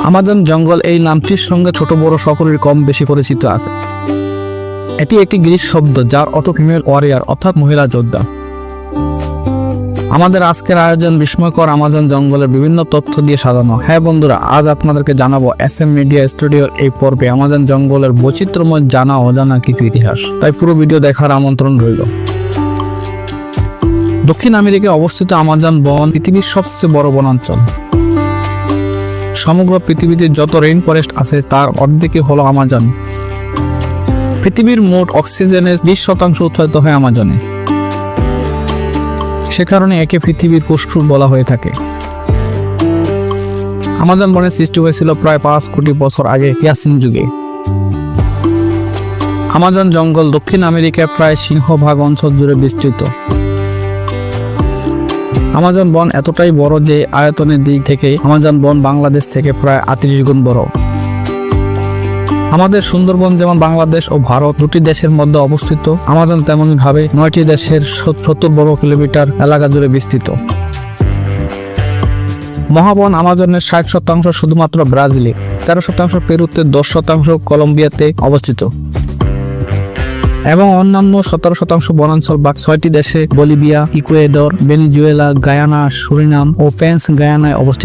Amazon জঙ্গল এই নামটির সঙ্গে ছোট বড় সকলের কম বেশি পরিচিত আছে। এটি একটি গ্রিক শব্দ যার অর্থ ফিমেল ওয়ারিয়ার অর্থাৎ মহিলা যোদ্ধা। আমাদের আজকের আয়োজন বিস্ময়কর আমাজন জঙ্গলের বিভিন্ন তথ্য দিয়ে সাজানো। হ্যাঁ বন্ধুরা, আজ আপনাদেরকে জানাবো SM মিডিয়া স্টুডিওর এই পর্বে আমাজন জঙ্গলের বৈচিত্র্যময় জানা অজানা কিছু ইতিহাস। তাই পুরো ভিডিও দেখার আমন্ত্রণ রইল। দক্ষিণ আমেরিকায় অবস্থিত আমাজন বন পৃথিবীর সবচেয়ে বড় বনাঞ্চল। সমগ্র পৃথিবীতে যত রেইন ফরেস্ট আছে তার অর্ধেকই হলো আমাজন। পৃথিবীর মোট অক্সিজেনের 20% উৎপাদিত হয় আমাজনে। সে কারণে একে পৃথিবীর ফুসফুস বলা হয়ে থাকে। আমাজন বনের সৃষ্টি হয়েছিল প্রায় 5 কোটি বছর আগে ইয়াসিন যুগে। আমাজন জঙ্গল দক্ষিণ আমেরিকায় প্রায় সিংহভাগ অঞ্চল জুড়ে বিস্তৃত। আমাজন বন এতটাই বড় যে আয়তনের দিক থেকে আমাজন বন বাংলাদেশ থেকে প্রায় 38 গুণ বড়। আমাদের সুন্দরবন যেমন বাংলাদেশ ও ভারত দুটি দেশের মধ্যে অবস্থিত, আমাজন তেমনি ভাবে 9টি দেশের 70 বর্গ কিলোমিটার এলাকা জুড়ে বিস্তৃত। মহাবন আমাজনের 60% শুধুমাত্র ব্রাজিলে, 13% পেরুতে, 10% কলম্বিয়াতে অবস্থিত এবং অন্যান্য 17% বনাঞ্চল বা 6টি দেশে Bolivia, Ecuador, Venezuela, Guyana, Suriname ও ফ্রান্স গায়ানায় অবস্থিত।